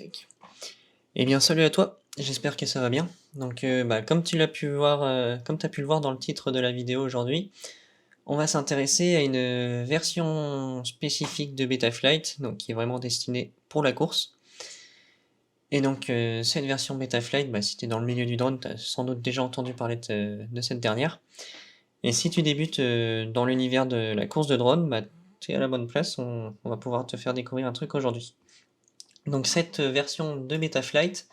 Tech. Eh bien salut à toi, j'espère que ça va bien. Donc comme tu l'as pu voir, comme tu as pu le voir dans le titre de la vidéo aujourd'hui, on va s'intéresser à une version spécifique de Betaflight, donc qui est vraiment destinée pour la course. Et donc cette version Betaflight, si tu es dans le milieu du drone, tu as sans doute déjà entendu parler de cette dernière. Et si tu débutes dans l'univers de la course de drone, tu es à la bonne place, on va pouvoir te faire découvrir un truc aujourd'hui. Donc cette version de Betaflight,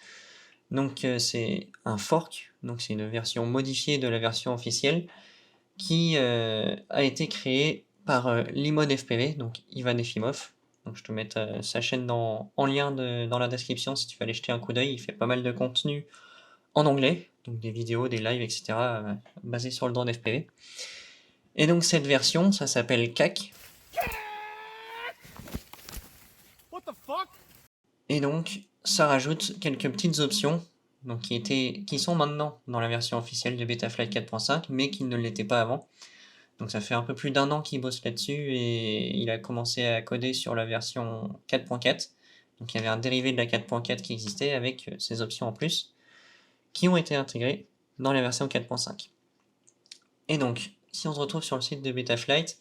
c'est un fork, donc c'est une version modifiée de la version officielle qui a été créée par Limon FPV, donc Ivan Efimov. Donc je te mets sa chaîne en lien dans la description si tu veux aller jeter un coup d'œil. Il fait pas mal de contenu en anglais, donc des vidéos, des lives, etc. Basés sur le drone FPV. Et donc cette version, ça s'appelle CAC. What the fuck? Et donc ça rajoute quelques petites options donc qui sont maintenant dans la version officielle de Betaflight 4.5, mais qui ne l'étaient pas avant. Donc ça fait un peu plus d'un an qu'il bosse là-dessus et il a commencé à coder sur la version 4.4. Donc il y avait un dérivé de la 4.4 qui existait avec ces options en plus, qui ont été intégrées dans la version 4.5. Et donc, si on se retrouve sur le site de Betaflight,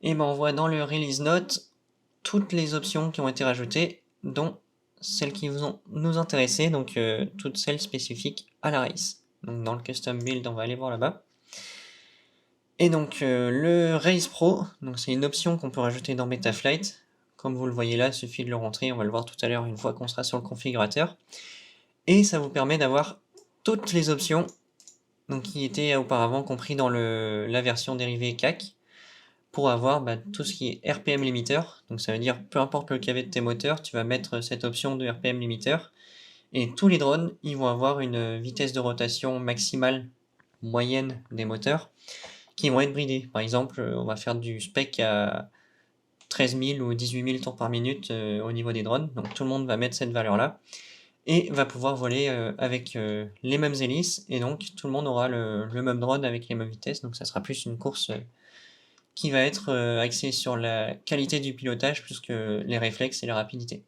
on voit dans le release note toutes les options qui ont été rajoutées, dont celles qui nous intéressaient, donc toutes celles spécifiques à la race. Donc dans le custom build, on va aller voir là-bas. Et donc le Race Pro, donc c'est une option qu'on peut rajouter dans Betaflight. Comme vous le voyez là, il suffit de le rentrer, on va le voir tout à l'heure une fois qu'on sera sur le configurateur. Et ça vous permet d'avoir toutes les options donc, qui étaient auparavant compris dans la version dérivée CAC, pour avoir tout ce qui est RPM limiter. Donc ça veut dire peu importe le KV de tes moteurs, tu vas mettre cette option de RPM limiter. Et tous les drones, ils vont avoir une vitesse de rotation maximale moyenne des moteurs qui vont être bridés. Par exemple, on va faire du spec à 13 000 ou 18 000 tours par minute au niveau des drones. Donc tout le monde va mettre cette valeur-là et va pouvoir voler avec les mêmes hélices. Et donc tout le monde aura le même drone avec les mêmes vitesses. Donc ça sera plus une course qui va être axée sur la qualité du pilotage plus que les réflexes et la rapidité.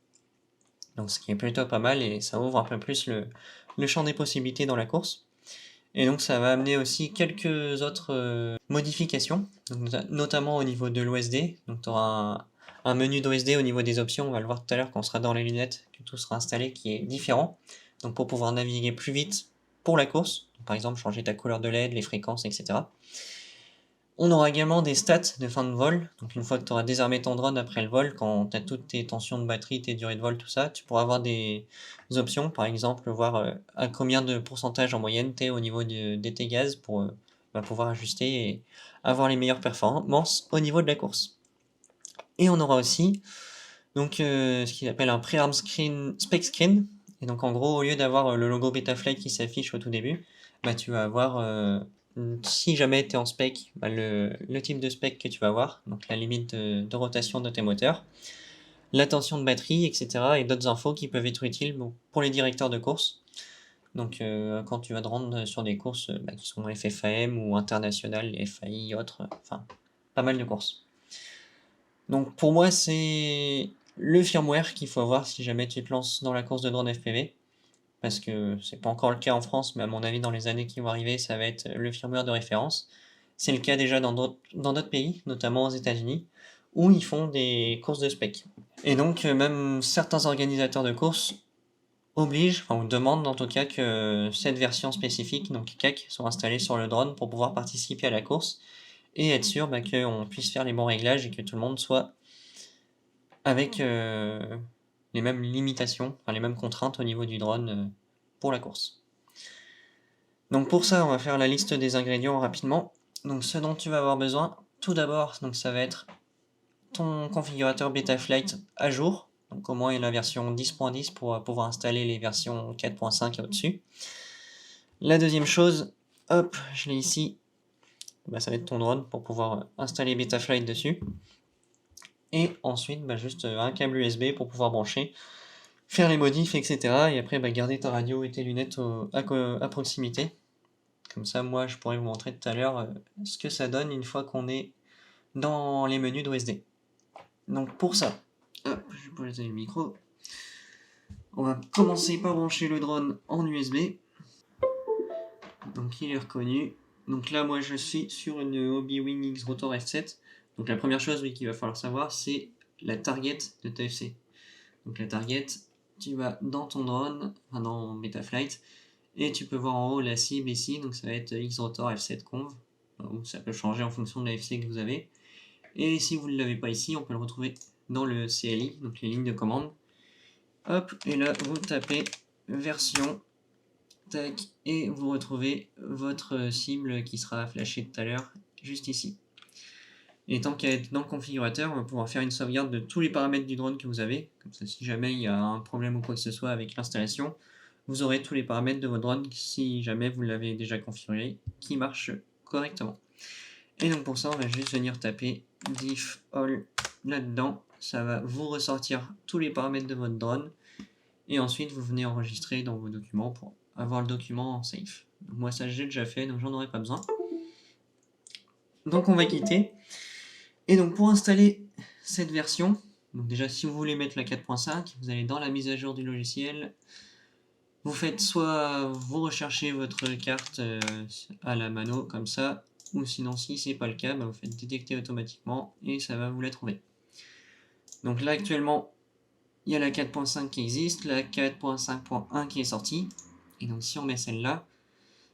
Donc ce qui est plutôt pas mal et ça ouvre un peu plus le champ des possibilités dans la course. Et donc ça va amener aussi quelques autres modifications, donc, notamment au niveau de l'OSD. Donc tu auras un menu d'OSD au niveau des options, on va le voir tout à l'heure quand on sera dans les lunettes, que tout sera installé, qui est différent. Donc pour pouvoir naviguer plus vite pour la course, donc, par exemple changer ta couleur de LED, les fréquences, etc. On aura également des stats de fin de vol. Donc une fois que tu auras désarmé ton drone après le vol, quand tu as toutes tes tensions de batterie, tes durées de vol, tout ça, tu pourras avoir des options, par exemple voir à combien de pourcentage en moyenne tu es au niveau de tes gaz pour pouvoir ajuster et avoir les meilleures performances au niveau de la course. Et on aura aussi ce qu'il appelle un pre-arm spec screen. Et donc en gros, au lieu d'avoir le logo Betaflight qui s'affiche au tout début, tu vas avoir si jamais tu es en spec, le type de spec que tu vas avoir, donc la limite de rotation de tes moteurs, la tension de batterie, etc. et d'autres infos qui peuvent être utiles pour les directeurs de course. Donc quand tu vas te rendre sur des courses qui sont FFAM ou internationales, FAI, autres, enfin pas mal de courses. Donc pour moi c'est le firmware qu'il faut avoir si jamais tu te lances dans la course de drone FPV. Parce que c'est pas encore le cas en France, mais à mon avis dans les années qui vont arriver, ça va être le firmware de référence. C'est le cas déjà dans d'autres pays, notamment aux États-Unis, où ils font des courses de spec. Et donc même certains organisateurs de courses obligent, ou demandent en tout cas que cette version spécifique, donc CAC, soit installée sur le drone pour pouvoir participer à la course et être sûr qu'on puisse faire les bons réglages et que tout le monde soit avec les mêmes limitations, les mêmes contraintes au niveau du drone pour la course. Donc pour ça, on va faire la liste des ingrédients rapidement. Donc ce dont tu vas avoir besoin, tout d'abord, ça va être ton configurateur Betaflight à jour, donc au moins la version 10.10 pour pouvoir installer les versions 4.5 au-dessus. La deuxième chose, hop, je l'ai ici, ça va être ton drone pour pouvoir installer Betaflight dessus. Et ensuite, juste un câble USB pour pouvoir brancher, faire les modifs, etc. Et après, garder ta radio et tes lunettes à proximité. Comme ça, moi, je pourrais vous montrer tout à l'heure ce que ça donne une fois qu'on est dans les menus d'OSD. Donc pour ça, hop, je vais poser le micro. On va commencer par brancher le drone en USB. Donc il est reconnu. Donc là, moi, je suis sur une Hobby X Rotor F7. Donc la première chose qu'il va falloir savoir, c'est la target de ta FC. Donc la target, tu vas dans ton drone, enfin dans Betaflight, et tu peux voir en haut la cible ici. Donc ça va être X Rotor F7 Conv. Ou ça peut changer en fonction de la FC que vous avez. Et si vous ne l'avez pas ici, on peut le retrouver dans le CLI, donc les lignes de commande. Hop, et là, vous tapez version, tac, et vous retrouvez votre cible qui sera flashée tout à l'heure, juste ici. Et tant qu'à être dans le configurateur, on va pouvoir faire une sauvegarde de tous les paramètres du drone que vous avez. Comme ça, si jamais il y a un problème ou quoi que ce soit avec l'installation, vous aurez tous les paramètres de votre drone, si jamais vous l'avez déjà configuré, qui marche correctement. Et donc pour ça, on va juste venir taper diff all là-dedans. Ça va vous ressortir tous les paramètres de votre drone. Et ensuite, vous venez enregistrer dans vos documents pour avoir le document en safe. Donc moi, ça j'ai déjà fait, donc j'en aurai pas besoin. Donc on va quitter. Et donc pour installer cette version, donc déjà si vous voulez mettre la 4.5, vous allez dans la mise à jour du logiciel. Vous faites soit vous recherchez votre carte à la mano comme ça, ou sinon si c'est pas le cas, vous faites détecter automatiquement et ça va vous la trouver. Donc là actuellement, il y a la 4.5 qui existe, la 4.5.1 qui est sortie. Et donc si on met celle-là,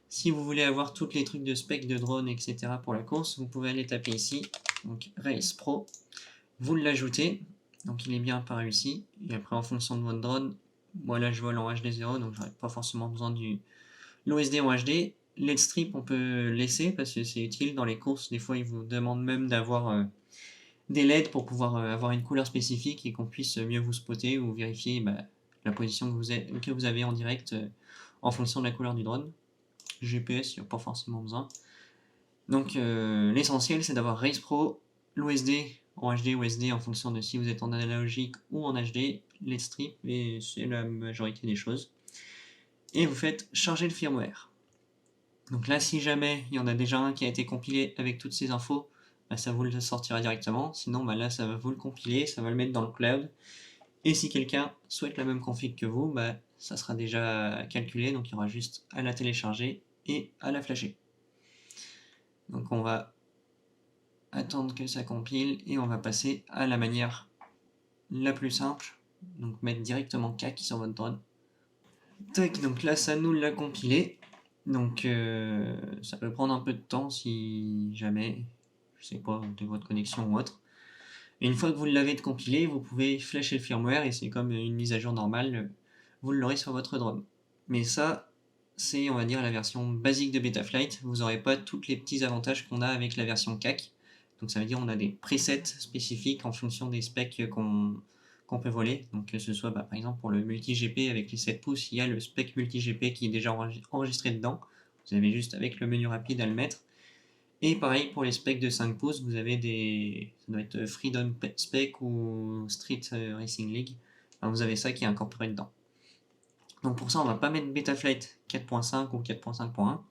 si vous voulez avoir tous les trucs de spec de drone, etc. pour la course, vous pouvez aller taper ici, donc Race Pro, vous l'ajoutez, donc il est bien apparu ici, et après en fonction de votre drone, moi là je vole en HD0, donc j'aurais pas forcément besoin de l'OSD en HD. LED strip on peut laisser parce que c'est utile dans les courses, des fois ils vous demandent même d'avoir des LED pour pouvoir avoir une couleur spécifique et qu'on puisse mieux vous spotter ou vérifier la position que vous avez en direct en fonction de la couleur du drone. GPS, il n'y a pas forcément besoin. Donc l'essentiel c'est d'avoir Race Pro, l'OSD en HD ou SD en fonction de si vous êtes en analogique ou en HD, LED strip, et c'est la majorité des choses. Et vous faites charger le firmware. Donc là, si jamais il y en a déjà un qui a été compilé avec toutes ces infos, ça vous le sortira directement. Sinon, là, ça va vous le compiler, ça va le mettre dans le cloud. Et si quelqu'un souhaite la même config que vous, ça sera déjà calculé, donc il y aura juste à la télécharger et à la flasher. Donc on va attendre que ça compile et on va passer à la manière la plus simple, donc mettre directement CAC sur votre drone. Tac, donc là ça nous l'a compilé, donc ça peut prendre un peu de temps si jamais, je sais pas, de votre connexion ou autre. Et une fois que vous l'avez compilé, vous pouvez flasher le firmware et c'est comme une mise à jour normale, vous l'aurez sur votre drone. Mais ça, c'est on va dire la version basique de Betaflight, vous n'aurez pas tous les petits avantages qu'on a avec la version CAC. Donc ça veut dire on a des presets spécifiques en fonction des specs qu'on peut voler. Donc que ce soit par exemple pour le multi-GP avec les 7 pouces, il y a le spec multi-GP qui est déjà enregistré dedans. Vous avez juste avec le menu rapide à le mettre. Et pareil pour les specs de 5 pouces, vous avez ça doit être Freedom Spec ou Street Racing League. Enfin, vous avez ça qui est incorporé dedans. Donc pour ça, on va pas mettre Betaflight 4.5 ou 4.5.1.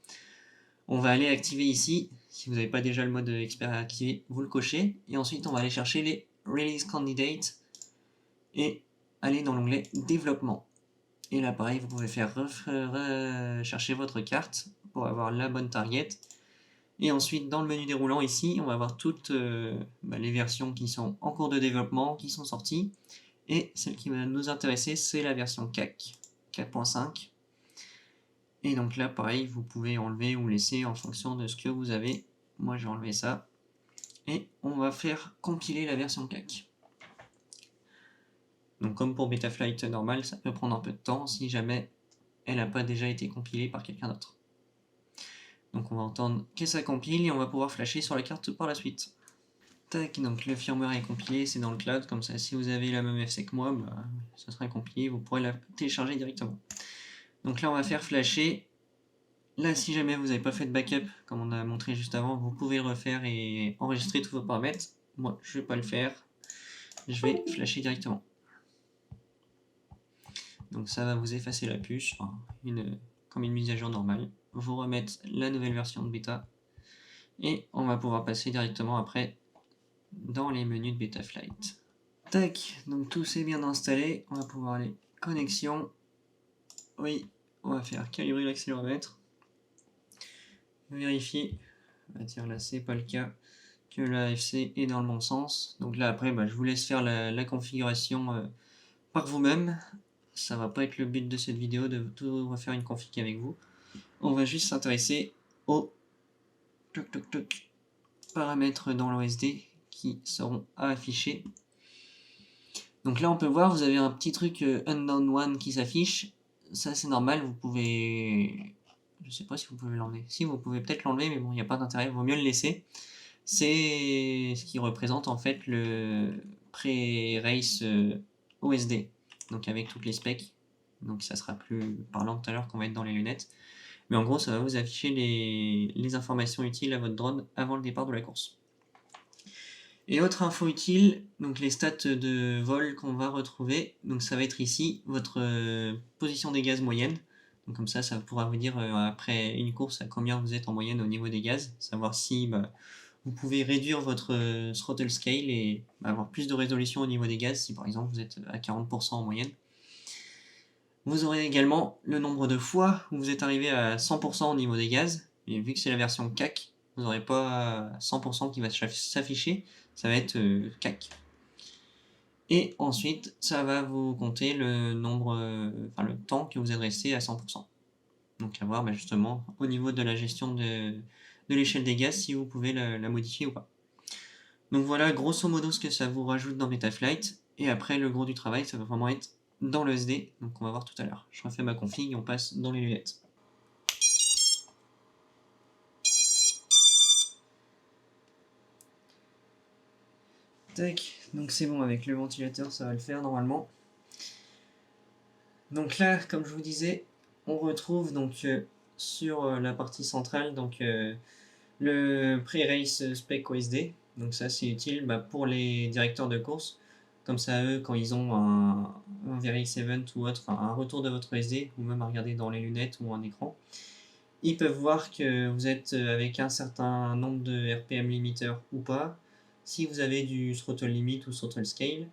On va aller activer ici. Si vous n'avez pas déjà le mode expert activé, vous le cochez. Et ensuite, on va aller chercher les Release Candidates et aller dans l'onglet Développement. Et là, pareil, vous pouvez faire chercher votre carte pour avoir la bonne target. Et ensuite, dans le menu déroulant ici, on va avoir toutes les versions qui sont en cours de développement, qui sont sorties. Et celle qui va nous intéresser, c'est la version CAC 4.5. Et donc là, pareil, vous pouvez enlever ou laisser en fonction de ce que vous avez. Moi, j'ai enlevé ça. Et on va faire compiler la version CAC. Donc comme pour Betaflight normal, ça peut prendre un peu de temps si jamais elle n'a pas déjà été compilée par quelqu'un d'autre. Donc on va entendre que ça compile et on va pouvoir flasher sur la carte par la suite. Tac, donc le firmware est compilé, c'est dans le cloud, comme ça si vous avez la même FC que moi, ça sera compilé, vous pourrez la télécharger directement. Donc là on va faire flasher. Là si jamais vous n'avez pas fait de backup, comme on a montré juste avant, vous pouvez le refaire et enregistrer tous vos paramètres. Moi je ne vais pas le faire, je vais flasher directement. Donc ça va vous effacer la puce, comme une mise à jour normale. Vous remettre la nouvelle version de bêta. Et on va pouvoir passer directement après dans les menus de Betaflight. Tac, donc tout c'est bien installé. On va pouvoir aller connexion. Oui, on va faire calibrer l'accéléromètre. Vérifier. On va dire là, c'est pas le cas. Que la FC est dans le bon sens. Donc là, après, je vous laisse faire la configuration par vous-même. Ça va pas être le but de cette vidéo de tout refaire une config avec vous. On va juste s'intéresser aux paramètres dans l'OSD qui seront à afficher. Donc là, on peut voir, vous avez un petit truc unknown one qui s'affiche. Ça, c'est normal, vous pouvez... Je sais pas si vous pouvez l'enlever. Si, vous pouvez peut-être l'enlever, mais bon, il n'y a pas d'intérêt, il vaut mieux le laisser. C'est ce qui représente en fait le pré-race OSD, donc avec toutes les specs. Donc ça sera plus parlant tout à l'heure qu'on va être dans les lunettes. Mais en gros, ça va vous afficher les informations utiles à votre drone avant le départ de la course. Et autre info utile, donc les stats de vol qu'on va retrouver, donc ça va être ici votre position des gaz moyenne. Donc comme ça pourra vous dire après une course à combien vous êtes en moyenne au niveau des gaz, savoir si vous pouvez réduire votre throttle scale et avoir plus de résolution au niveau des gaz si par exemple vous êtes à 40% en moyenne. Vous aurez également le nombre de fois où vous êtes arrivé à 100% au niveau des gaz, et vu que c'est la version CAC, vous n'aurez pas 100% qui va s'afficher, ça va être CAC. Et ensuite, ça va vous compter le nombre, le temps que vous êtes resté à 100%. Donc à voir justement au niveau de la gestion de l'échelle des gaz si vous pouvez la modifier ou pas. Donc voilà grosso modo ce que ça vous rajoute dans Betaflight. Et après le gros du travail ça va vraiment être dans le SD. Donc on va voir tout à l'heure. Je refais ma config et on passe dans les lunettes. Tac, donc c'est bon avec le ventilateur ça va le faire normalement. Donc là comme je vous disais on retrouve donc sur la partie centrale donc le pre-race spec OSD. Donc ça c'est utile pour les directeurs de course. Comme ça eux quand ils ont un VRX event ou autre, un retour de votre OSD ou même à regarder dans les lunettes ou un écran, ils peuvent voir que vous êtes avec un certain nombre de RPM limiter ou pas, si vous avez du throttle limit ou throttle scale,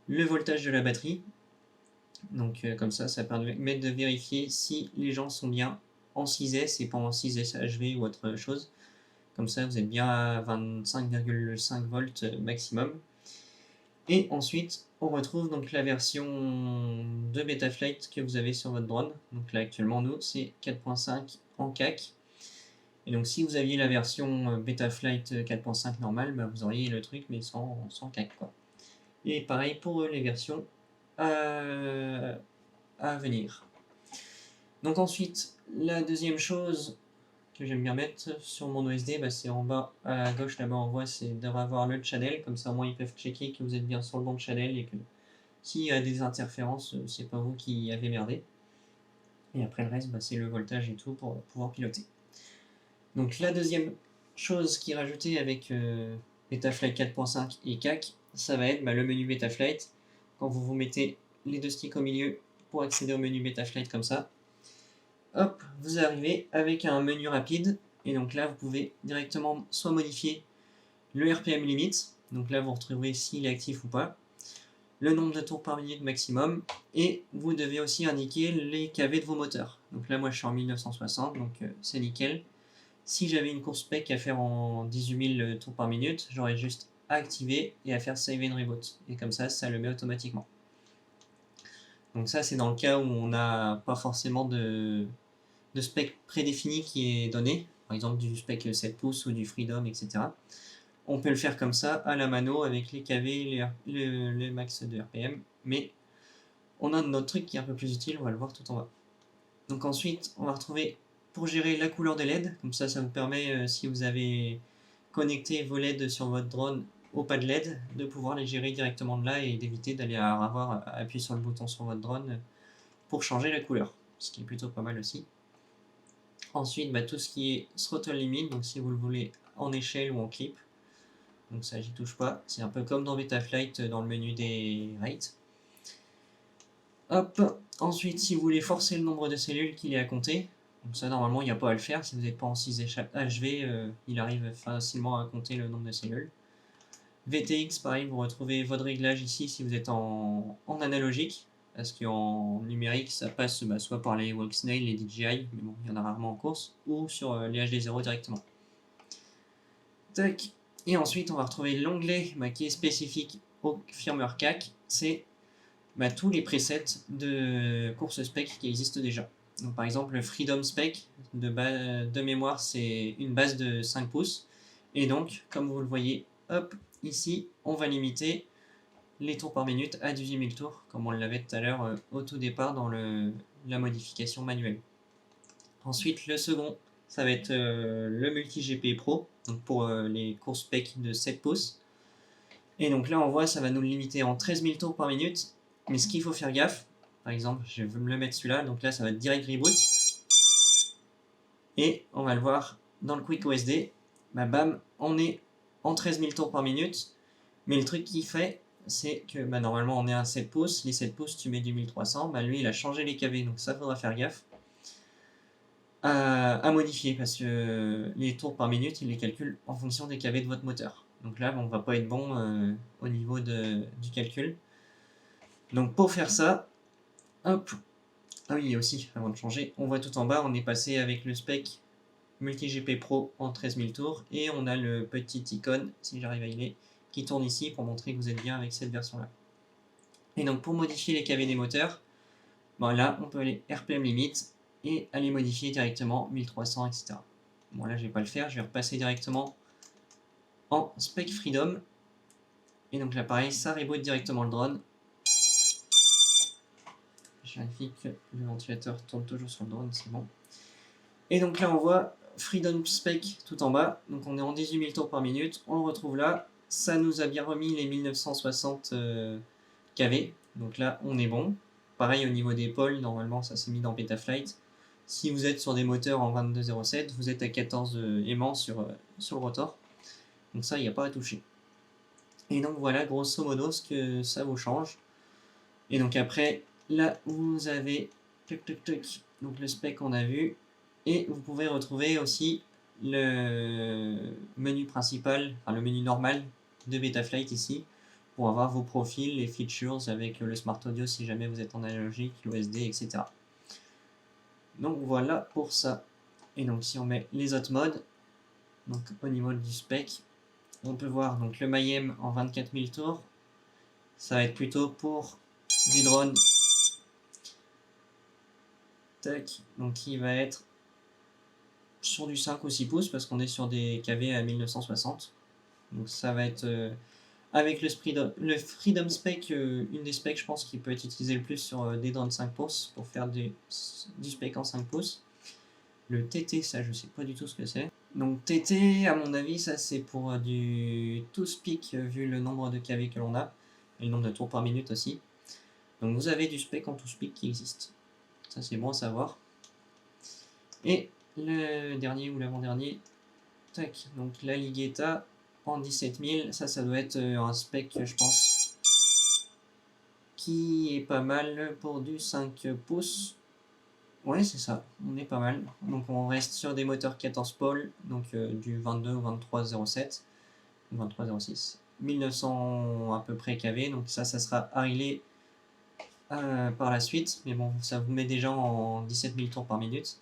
le voltage de la batterie. Donc comme ça permet de vérifier si les gens sont bien en 6S et pas en 6S HV ou autre chose. Comme ça, vous êtes bien à 25,5 volts maximum. Et ensuite, on retrouve donc la version de Betaflight que vous avez sur votre drone. Donc là, actuellement, nous, c'est 4.5 en CAC. Et donc, si vous aviez la version Betaflight 4.5 normale, vous auriez le truc, mais sans CAC, quoi. Et pareil pour les versions à venir. Donc ensuite, la deuxième chose que j'aime bien mettre sur mon OSD, c'est en bas à gauche là-bas on voit c'est d'avoir le channel, comme ça au moins ils peuvent checker que vous êtes bien sur le bon channel et que s'il y a des interférences, c'est pas vous qui avez merdé. Et après le reste, c'est le voltage et tout pour pouvoir piloter. Donc la deuxième chose qui est rajoutée avec Betaflight 4.5 et CAC, ça va être le menu Betaflight. Quand vous mettez les deux sticks au milieu pour accéder au menu Betaflight comme ça, hop, vous arrivez avec un menu rapide, et donc là vous pouvez directement soit modifier le RPM limit, donc là vous retrouverez s'il est actif ou pas, le nombre de tours par minute maximum, et vous devez aussi indiquer les KV de vos moteurs. Donc là moi je suis en 1960, donc c'est nickel. Si j'avais une course spec à faire en 18 000 tours par minute, j'aurais juste à activer et à faire save and reboot, et comme ça le met automatiquement. Donc ça c'est dans le cas où on n'a pas forcément de spec prédéfini qui est donné, par exemple du spec 7 pouces ou du Freedom, etc. On peut le faire comme ça, à la mano, avec les KV, les max de RPM, mais on a notre truc qui est un peu plus utile, on va le voir tout en bas. Donc ensuite, on va retrouver pour gérer la couleur des LED, comme ça vous permet, si vous avez connecté vos LED sur votre drone au pad LED, de pouvoir les gérer directement de là et d'éviter d'aller avoir à appuyer sur le bouton sur votre drone pour changer la couleur, ce qui est plutôt pas mal aussi. Ensuite, tout ce qui est throttle limit, donc si vous le voulez en échelle ou en clip, donc ça j'y touche pas, c'est un peu comme dans Betaflight dans le menu des rates. Hop, ensuite si vous voulez forcer le nombre de cellules qu'il est à compter, donc ça normalement il n'y a pas à le faire, si vous n'êtes pas en 6 HV, il arrive facilement à compter le nombre de cellules. VTX pareil, vous retrouvez votre réglage ici si vous êtes en analogique, parce qu'en numérique, ça passe soit par les Walksnail, les DJI, mais bon, il y en a rarement en course, ou sur les HD0 directement. Tac. Et ensuite, on va retrouver l'onglet qui est spécifique au firmware CAC, c'est tous les presets de course spec qui existent déjà. Donc, par exemple, le Freedom Spec de mémoire, c'est une base de 5 pouces. Et donc, comme vous le voyez, hop, ici, on va limiter les tours par minute à 18 000 tours, comme on l'avait tout à l'heure au tout départ dans la modification manuelle. Ensuite, le second, ça va être le Multi-GP Pro, donc pour les courses spec de 7 pouces. Et donc là, on voit, ça va nous le limiter en 13 000 tours par minute. Mais ce qu'il faut faire gaffe, par exemple, je vais me le mettre celui-là, donc là, ça va être direct reboot. Et on va le voir dans le Quick OSD, bam, on est en 13 000 tours par minute. Mais le truc qu'il fait, c'est que normalement, on est à 7 pouces. Les 7 pouces, tu mets du 1300. Lui, il a changé les KV, donc ça, faudra faire gaffe à modifier, parce que les tours par minute, il les calcule en fonction des KV de votre moteur. Donc là, on va pas être bon au niveau du calcul. Donc pour faire ça, hop, ah oui, aussi, avant de changer, on voit tout en bas, on est passé avec le spec Multi-GP Pro en 13 000 tours, et on a le petit icône, si j'arrive à y aller, qui tourne ici pour montrer que vous êtes bien avec cette version-là. Et donc pour modifier les KV des moteurs, là, on peut aller RPM Limit, et aller modifier directement 1300, etc. Bon, là, je vais pas le faire, je vais repasser directement en Spec Freedom, et donc là, pareil, ça reboot directement le drone. Je vérifie que le ventilateur tourne toujours sur le drone, c'est bon. Et donc là, on voit Freedom Spec tout en bas. Donc on est en 18 000 tours par minute. On le retrouve là. Ça nous a bien remis les 1960 kV. Donc là, on est bon. Pareil au niveau des pôles, normalement, ça s'est mis dans Betaflight. Si vous êtes sur des moteurs en 2207, vous êtes à 14 aimants sur le rotor. Donc ça, il n'y a pas à toucher. Et donc voilà, grosso modo, ce que ça vous change. Et donc après, là, vous avez donc le spec qu'on a vu. Et vous pouvez retrouver aussi le menu principal, enfin le menu normal de Betaflight ici, pour avoir vos profils, les features avec le Smart Audio si jamais vous êtes en analogique, l'OSD, etc. Donc voilà pour ça. Et donc si on met les autres modes, donc au niveau du spec, on peut voir donc le Mayhem en 24 000 tours. Ça va être plutôt pour du drone. Tac, donc il va être sur du 5 ou 6 pouces parce qu'on est sur des KV à 1960. Donc ça va être avec le Freedom Spec, une des specs je pense qui peut être utilisée le plus sur des drones 5 pouces pour faire du spec en 5 pouces. Le TT, ça je sais pas du tout ce que c'est. Donc TT, à mon avis, ça c'est pour du to-speak vu le nombre de KV que l'on a et le nombre de tours par minute aussi. Donc vous avez du spec en to-speak qui existe. Ça c'est bon à savoir. Et le dernier ou l'avant-dernier, tac, donc la Ligetta en 17 000, ça doit être un spec, je pense, qui est pas mal pour du 5 pouces. Ouais, c'est ça, on est pas mal. Donc on reste sur des moteurs 14 pôles, donc du 22 ou 2307, 2306, 1900 à peu près kV, donc ça sera arrilé par la suite, mais bon, ça vous met déjà en 17 000 tours par minute.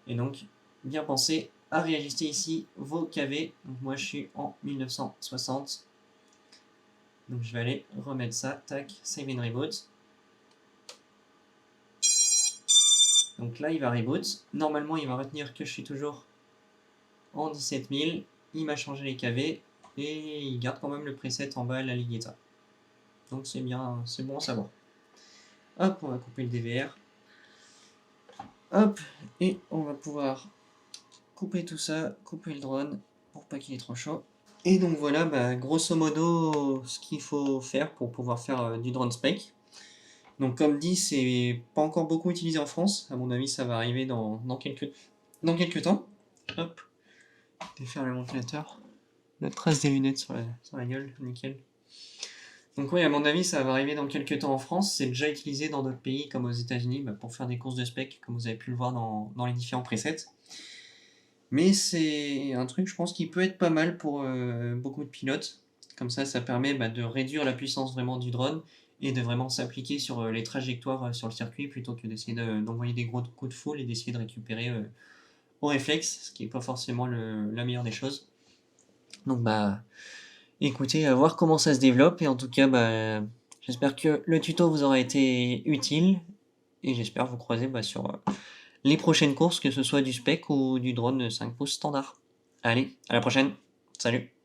Et donc, bien penser à réajuster ici vos KV. Donc moi je suis en 1960. Donc je vais aller remettre ça, tac, save and reboot. Donc là il va reboot. Normalement il va retenir que je suis toujours en 17 000. Il m'a changé les KV et il garde quand même le preset en bas, la Ligetta. Donc c'est bien, c'est bon à savoir. Hop, on va couper le DVR. Hop, et on va pouvoir couper tout ça, couper le drone pour pas qu'il est trop chaud. Et donc voilà, grosso modo, ce qu'il faut faire pour pouvoir faire du drone spec. Donc comme dit, c'est pas encore beaucoup utilisé en France. À mon avis, ça va arriver dans quelques temps. Hop, défaire le ventilateur. La trace des lunettes sur la gueule, nickel. Donc oui, à mon avis, ça va arriver dans quelques temps en France. C'est déjà utilisé dans d'autres pays, comme aux États-Unis, pour faire des courses de spec, comme vous avez pu le voir dans les différents presets. Mais c'est un truc, je pense, qui peut être pas mal pour beaucoup de pilotes. Comme ça permet de réduire la puissance vraiment du drone et de vraiment s'appliquer sur les trajectoires sur le circuit plutôt que d'essayer d'envoyer des gros coups de foule et d'essayer de récupérer au réflexe, ce qui n'est pas forcément la meilleure des choses. Donc bah écoutez, à voir comment ça se développe et en tout cas bah j'espère que le tuto vous aura été utile et j'espère vous croiser bah, sur les prochaines courses, que ce soit du spec ou du drone 5 pouces standard. Allez, à la prochaine, salut!